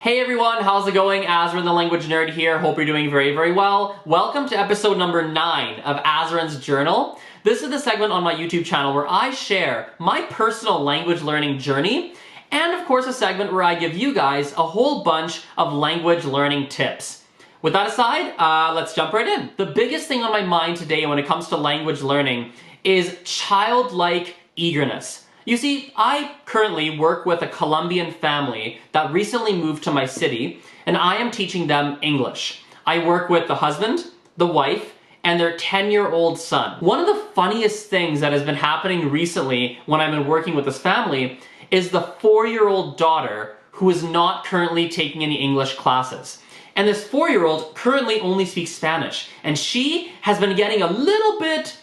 Hey everyone, how's it going? Azren the Language Nerd here. Hope you're doing very well. Welcome to episode number 9 of Azren's Journal. This is the segment on my YouTube channel where I share my personal language learning journey, and of course a segment where I give you guys a whole bunch of language learning tips. With that aside, let's jump right in. The biggest thing on my mind today when it comes to language learning is childlike eagerness. You see, I currently work with a Colombian family that recently moved to my city, and I am teaching them English. I work with the husband, the wife, and their 10-year-old son. One of the funniest things that has been happening recently when I've been working with this family is the 4-year-old daughter who is not currently taking any English classes. And this 4-year-old currently only speaks Spanish, and she has been getting a little bit,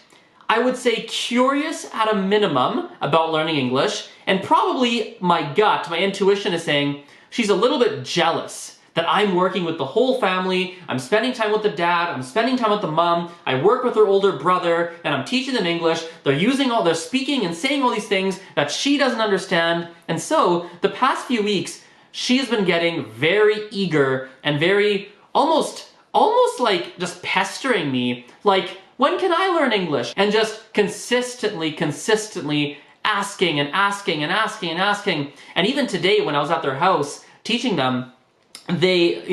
I would say, curious at a minimum about learning English, and probably my gut, my intuition is saying she's a little bit jealous that I'm working with the whole family, I'm spending time with the dad, I'm spending time with the mom, I work with her older brother, and I'm teaching them English, they're speaking and saying all these things that she doesn't understand, and so the past few weeks, she has been getting very eager and very, almost like just pestering me, like, when can I learn English? And just consistently asking. And even today when I was at their house teaching them, the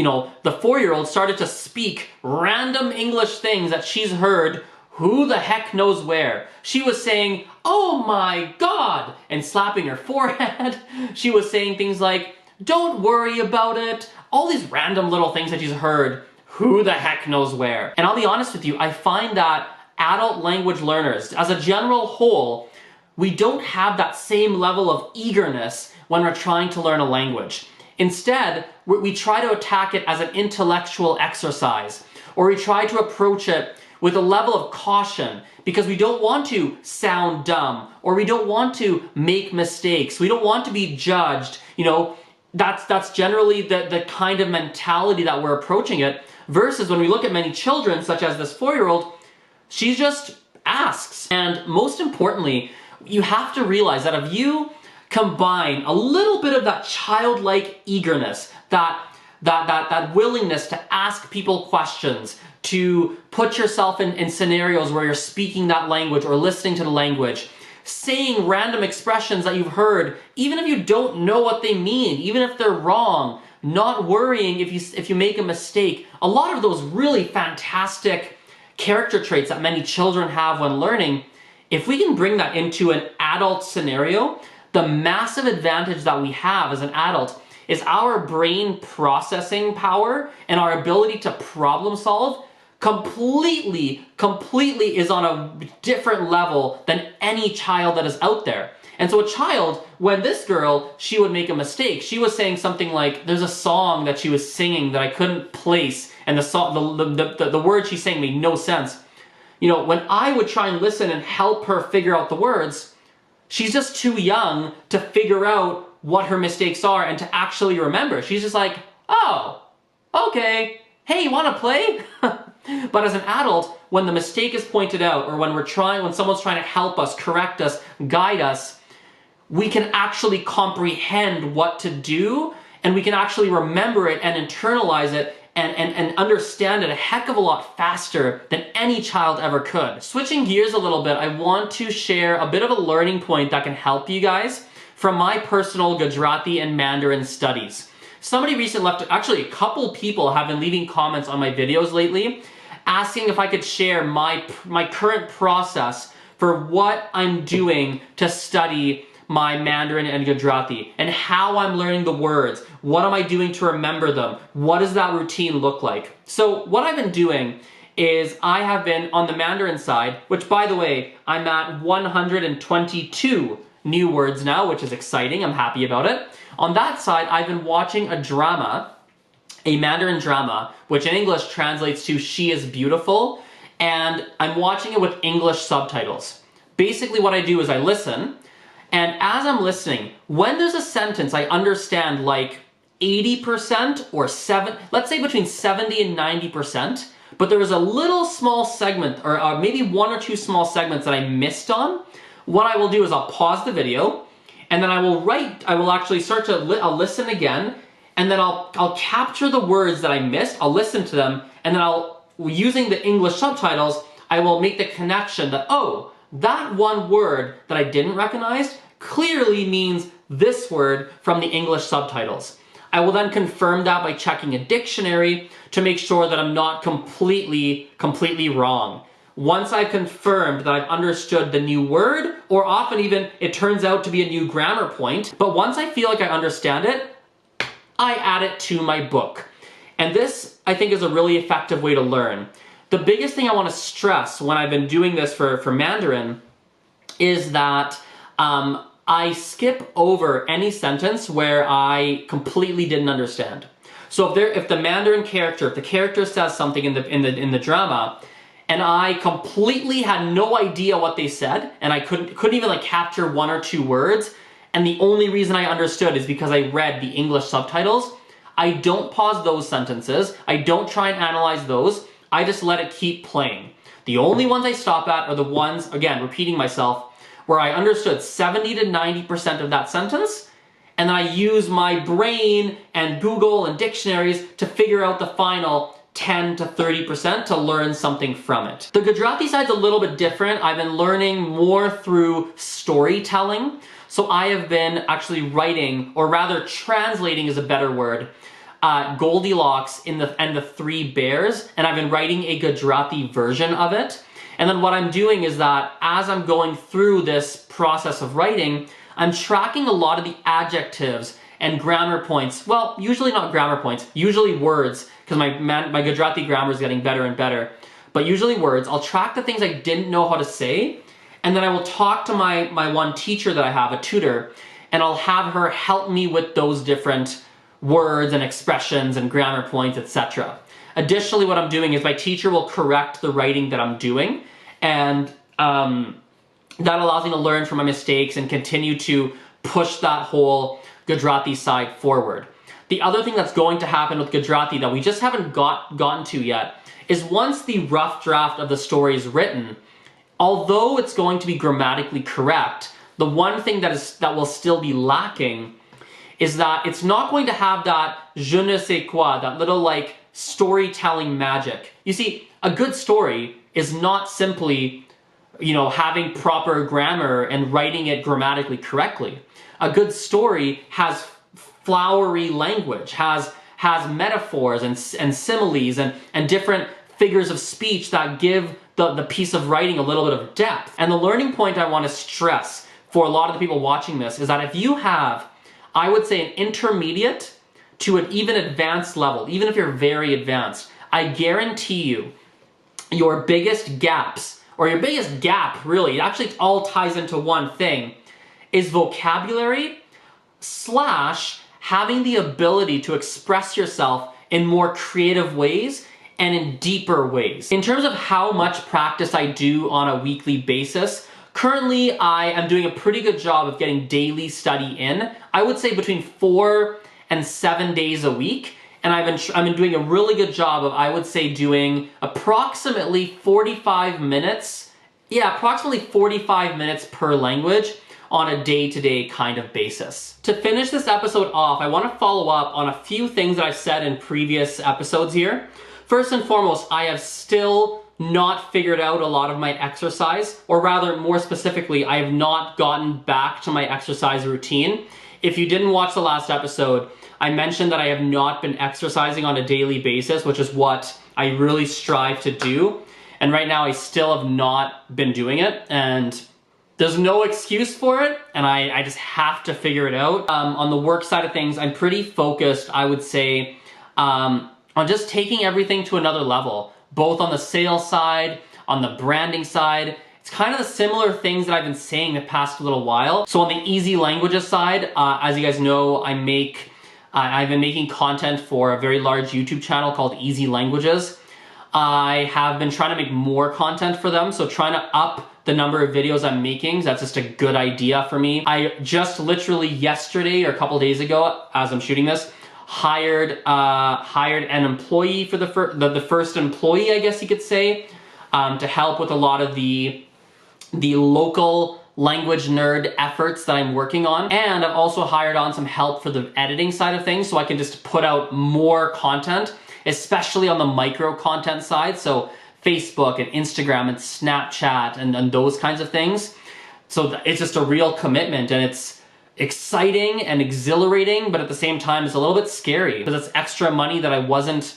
4-year-old started to speak random English things that she's heard who the heck knows where. She was saying, "Oh my God," and slapping her forehead. She was saying things like, "Don't worry about it." All these random little things that she's heard who the heck knows where. And I'll be honest with you, I find that adult language learners, as a general whole, we don't have that same level of eagerness when we're trying to learn a language. Instead, we try to attack it as an intellectual exercise, or we try to approach it with a level of caution because we don't want to sound dumb, or we don't want to make mistakes, we don't want to be judged. That's generally the kind of mentality that we're approaching it, versus when we look at many children, such as this 4-year-old, she just asks. And most importantly, you have to realize that if you combine a little bit of that childlike eagerness, that willingness to ask people questions, to put yourself in scenarios where you're speaking that language or listening to the language, saying random expressions that you've heard, even if you don't know what they mean, even if they're wrong, not worrying if you make a mistake. A lot of those really fantastic character traits that many children have when learning, if we can bring that into an adult scenario, the massive advantage that we have as an adult is our brain processing power and our ability to problem solve completely is on a different level than any child that is out there. And so a child, when this girl, she would make a mistake, she was saying something like, there's a song that she was singing that I couldn't place, and the words she's saying made no sense. When I would try and listen and help her figure out the words, she's just too young to figure out what her mistakes are and to actually remember. She's just like, oh, okay, hey, you wanna play? But as an adult, when the mistake is pointed out, or when someone's trying to help us, correct us, guide us, we can actually comprehend what to do, and we can actually remember it and internalize it and understand it a heck of a lot faster than any child ever could. Switching gears a little bit, I want to share a bit of a learning point that can help you guys from my personal Gujarati and Mandarin studies. Somebody recently actually a couple people have been leaving comments on my videos lately, asking if I could share my current process for what I'm doing to study my Mandarin and Gujarati, and how I'm learning the words. What am I doing to remember them? What does that routine look like? So what I've been doing is I have been on the Mandarin side, which by the way, I'm at 122 new words now, which is exciting. I'm happy about it. On that side, I've been watching a drama, a Mandarin drama, which in English translates to She is Beautiful, and I'm watching it with English subtitles. Basically what I do is I listen, and as I'm listening, when there's a sentence I understand like 80% or let's say between 70 and 90%, but there was a little small segment, or maybe 1 or 2 small segments that I missed on, what I will do is I'll pause the video, and then I will actually start to I'll listen again, and then I'll capture the words that I missed, I'll listen to them, and then using the English subtitles, I will make the connection that, oh, that one word that I didn't recognize clearly means this word from the English subtitles. I will then confirm that by checking a dictionary to make sure that I'm not completely wrong. Once I've confirmed that I've understood the new word, or often even it turns out to be a new grammar point, but once I feel like I understand it, I add it to my book. And this, I think, is a really effective way to learn. The biggest thing I want to stress when I've been doing this for Mandarin is that I skip over any sentence where I completely didn't understand. So if the Mandarin character, if the character says something in the drama, and I completely had no idea what they said, and I couldn't even like capture one or two words, and the only reason I understood is because I read the English subtitles, I don't pause those sentences, I don't try and analyze those, I just let it keep playing. The only ones I stop at are the ones, again, repeating myself, where I understood 70 to 90% of that sentence, and then I use my brain and Google and dictionaries to figure out the final 10 to 30% to learn something from it. The Gujarati side's a little bit different. I've been learning more through storytelling. So I have been actually writing, or rather translating is a better word, Goldilocks and the Three Bears, and I've been writing a Gujarati version of it. And then what I'm doing is that as I'm going through this process of writing, I'm tracking a lot of the adjectives and grammar points. Well, usually not grammar points, usually words, because my Gujarati grammar is getting better and better. But usually words. I'll track the things I didn't know how to say, and then I will talk to my one teacher that I have, a tutor, and I'll have her help me with those different words and expressions and grammar points, etc. Additionally, what I'm doing is my teacher will correct the writing that I'm doing, and that allows me to learn from my mistakes and continue to push that whole Gujarati side forward. The other thing that's going to happen with Gujarati that we just haven't gotten to yet is once the rough draft of the story is written, although it's going to be grammatically correct, the one thing that will still be lacking is that it's not going to have that je ne sais quoi, that little like storytelling magic. You see, a good story is not simply, having proper grammar and writing it grammatically correctly. A good story has flowery language, has metaphors and similes and different figures of speech that give the piece of writing a little bit of depth. And the learning point I want to stress for a lot of the people watching this is that if you have, I would say, an intermediate to an even advanced level, even if you're very advanced, I guarantee you your biggest gaps, or your biggest gap really, it actually all ties into one thing, is vocabulary / having the ability to express yourself in more creative ways and in deeper ways. In terms of how much practice I do on a weekly basis, currently I am doing a pretty good job of getting daily study in. I would say between 4 and 7 days a week. And I've been doing a really good job of, I would say, doing approximately 45 minutes. Yeah, approximately 45 minutes per language on a day-to-day kind of basis. To finish this episode off, I want to follow up on a few things that I've said in previous episodes here. First and foremost, I have still not figured out a lot of my exercise, or rather, more specifically, I have not gotten back to my exercise routine. If you didn't watch the last episode, I mentioned that I have not been exercising on a daily basis, which is what I really strive to do. And right now I still have not been doing it, and there's no excuse for it, and I just have to figure it out. On the work side of things, I'm pretty focused, I would say, on just taking everything to another level, both on the sales side, on the branding side. It's kind of the similar things that I've been saying the past little while. So on the easy languages side, as you guys know, I've been making content for a very large YouTube channel called Easy Languages. I have been trying to make more content for them, so trying to up the number of videos I'm making. That's just a good idea for me. I just literally yesterday or a couple days ago, as I'm shooting this, hired an employee for the first employee, I guess you could say, to help with a lot of the local language nerd efforts that I'm working on. And I've also hired on some help for the editing side of things so I can just put out more content, especially on the micro content side. So Facebook and Instagram and Snapchat and those kinds of things. So it's just a real commitment, and it's exciting and exhilarating, but at the same time it's a little bit scary because it's extra money that I wasn't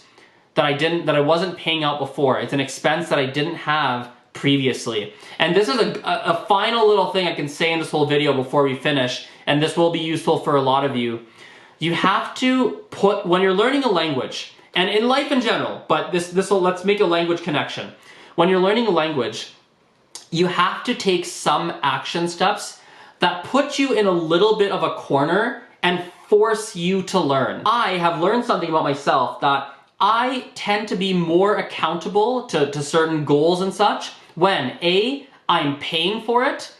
paying out before. It's an expense that I didn't have previously. And this is a final little thing I can say in this whole video before we finish, and this will be useful for a lot of you. You have to put, when you're learning a language, and in life in general, but let's make a language connection. When you're learning a language, you have to take some action steps that put you in a little bit of a corner and force you to learn. I have learned something about myself, that I tend to be more accountable to certain goals and such when A, I'm paying for it,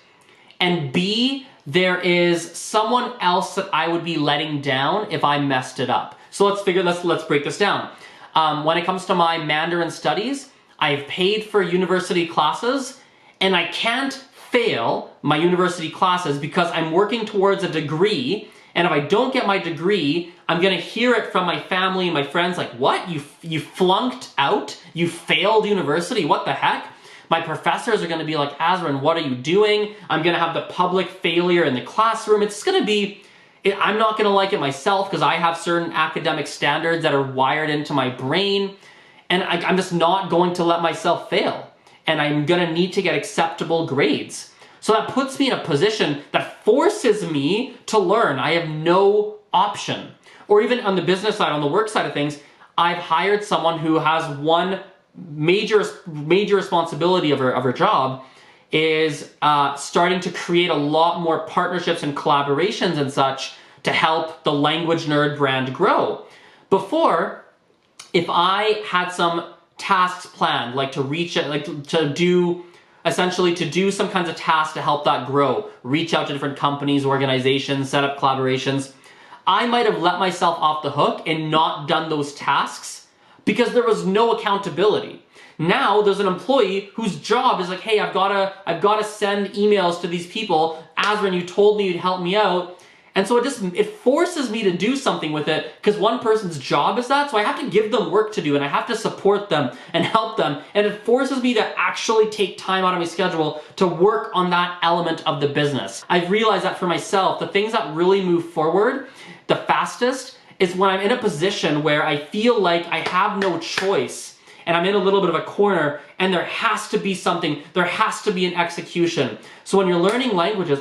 and B, there is someone else that I would be letting down if I messed it up. So let's break this down. When it comes to my Mandarin studies, I've paid for university classes, and I can't fail my university classes because I'm working towards a degree, and if I don't get my degree, I'm gonna hear it from my family and my friends like, what? You flunked out? You failed university? What the heck? My professors are gonna be like, Azren, what are you doing? I'm gonna have the public failure in the classroom. It's gonna be, I'm not gonna like it myself because I have certain academic standards that are wired into my brain, and I'm just not going to let myself fail. And I'm gonna need to get acceptable grades. So that puts me in a position that forces me to learn. I have no option. Or even on the business side, on the work side of things, I've hired someone who has one major responsibility of her job is starting to create a lot more partnerships and collaborations and such to help the Language Nerd brand grow. Before, if I had some tasks planned, like to do some kinds of tasks to help that grow, reach out to different companies, organizations, set up collaborations, I might have let myself off the hook and not done those tasks because there was no accountability. Now there's an employee whose job is like, hey, I've gotta send emails to these people. Azren, you told me you'd help me out. And so it forces me to do something with it because one person's job is that, so I have to give them work to do and I have to support them and help them, and it forces me to actually take time out of my schedule to work on that element of the business. I've realized that for myself, the things that really move forward the fastest is when I'm in a position where I feel like I have no choice and I'm in a little bit of a corner and there has to be something, there has to be an execution. So when you're learning languages,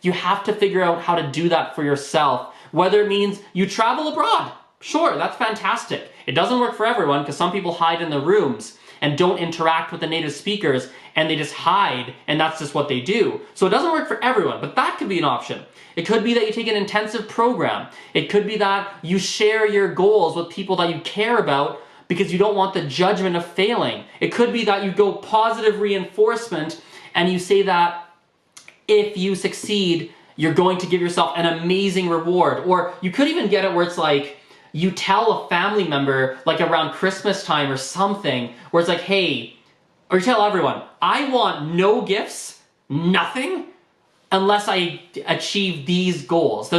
you have to figure out how to do that for yourself. Whether it means you travel abroad, sure, that's fantastic. It doesn't work for everyone because some people hide in their rooms and don't interact with the native speakers and they just hide and that's just what they do. So it doesn't work for everyone, but that could be an option. It could be that you take an intensive program. It could be that you share your goals with people that you care about because you don't want the judgment of failing. It could be that you go positive reinforcement and you say that if you succeed, you're going to give yourself an amazing reward. Or you could even get it where it's like, you tell a family member, like around Christmas time or something, where it's like, hey, or you tell everyone, I want no gifts, nothing, unless I achieve these goals.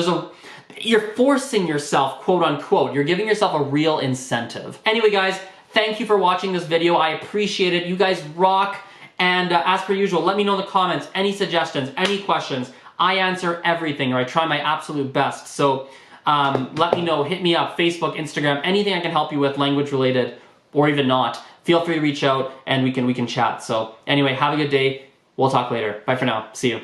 You're forcing yourself, quote unquote. You're giving yourself a real incentive. Anyway, guys, thank you for watching this video. I appreciate it. You guys rock. And as per usual, let me know in the comments any suggestions, any questions. I answer everything, or I try my absolute best. So let me know, hit me up, Facebook, Instagram, anything I can help you with language related or even not. Feel free to reach out and we can chat. So anyway, have a good day. We'll talk later. Bye for now. See you.